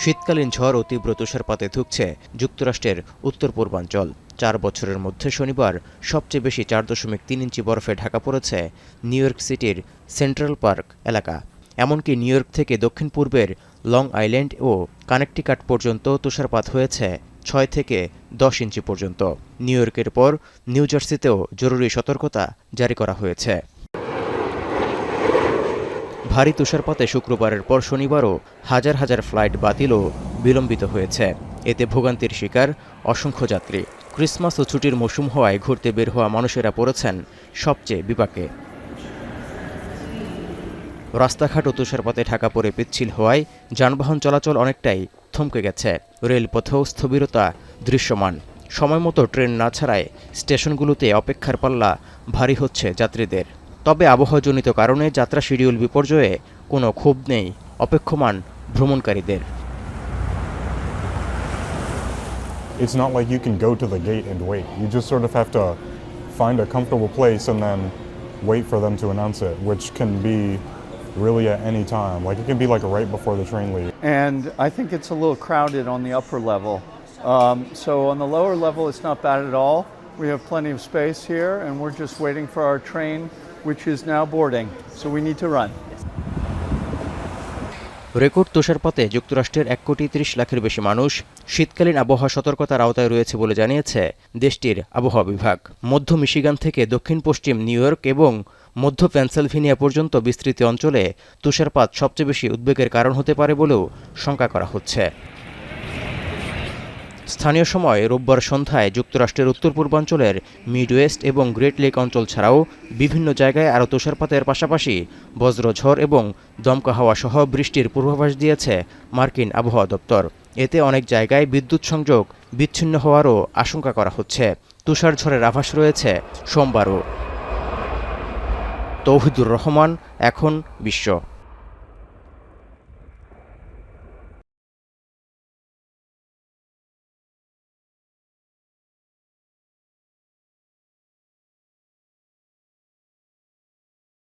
শীতকালীন ঝড় ও তীব্র তুষারপাতে ধুঁকছে যুক্তরাষ্ট্রের উত্তর পূর্বাঞ্চল। 4 বছরের মধ্যে শনিবার সবচেয়ে বেশি 4.3 ইঞ্চি বরফে ঢাকা পড়েছে নিউ ইয়র্ক সিটির সেন্ট্রাল পার্ক এলাকা। এমনকি নিউ ইয়র্ক থেকে দক্ষিণ পূর্বের লং আইল্যান্ড ও কানেকটিকাট পর্যন্ত তুষারপাত হয়েছে 6 থেকে 10 ইঞ্চি পর্যন্ত। নিউ ইয়র্কের পর নিউ জার্সিতেও জরুরি সতর্কতা জারি করা হয়েছে। ভারী তুষারপাতে শুক্রবারের পর শনিবারও হাজার হাজার ফ্লাইট বাতিল ও বিলম্বিত হয়েছে। এতে ভোগান্তির শিকার অসংখ্য যাত্রী। ক্রিসমাস ও ছুটির মৌসুম হওয়ায় ঘুরতে বের হওয়া মানুষেরা পড়েছেন সবচেয়ে বিপাকে। রাস্তাঘাট ও তুষারপাতে ঢাকা পড়ে পিচ্ছিল হওয়ায় যানবাহন চলাচল অনেকটাই থমকে গেছে। রেলপথেও স্থবিরতা দৃশ্যমান। সময়মতো ট্রেন না ছাড়ায় স্টেশনগুলোতে অপেক্ষার পাল্লা ভারী হচ্ছে যাত্রীদের। তবে আবহাওয়াজনিত কারণে যাত্রা শিডিউল বিপর্যয়ে কোনো ক্ষোভ নেই অপেক্ষমান ভ্রমণকারীদের। It's not like you can go to the gate and wait. You just sort of have to find a comfortable place and then wait for them to announce it, which can be really at any time. Like it can be like right before the train leaves. And I think it's a little crowded on the upper level. So on the lower level, it's not bad at all. We have plenty of space here, and we're just waiting for our train, which is now boarding. So we need to run. Record তুষারপাতে যুক্তরাষ্ট্রের 1,30,00,000-এর বেশি মানুষ শীতকালীন আবহাওয়া সতর্কতার আওতায় রয়েছে বলে জানিয়েছে দেশটির আবহাওয়া বিভাগ। মধ্য মিশিগান থেকে দক্ষিণ পশ্চিম নিউ ইয়র্ক এবং মধ্য পেনসিলভেনিয়া পর্যন্ত বিস্তৃত অঞ্চলে তুষারপাত সবচেয়ে বেশি উদ্বেগের কারণ হতে পারে বলেও শঙ্কা করা হচ্ছে। স্থানীয় সময় রোববার সন্ধ্যায় যুক্তরাষ্ট্রের উত্তর পূর্বাঞ্চলের মিডওয়েস্ট এবং গ্রেট লেক অঞ্চল ছাড়াও বিভিন্ন জায়গায় আরও তুষারপাতের পাশাপাশি বজ্রঝড় এবং দমকা হাওয়া সহ বৃষ্টির পূর্বাভাস দিয়েছে মার্কিন আবহাওয়া দপ্তর। এতে অনেক জায়গায় বিদ্যুৎ সংযোগ বিচ্ছিন্ন হওয়ারও আশঙ্কা করা হচ্ছে। তুষারঝড়ের আভাস রয়েছে সোমবারও। তৌহিদুর রহমান, এখন বিশ্ব।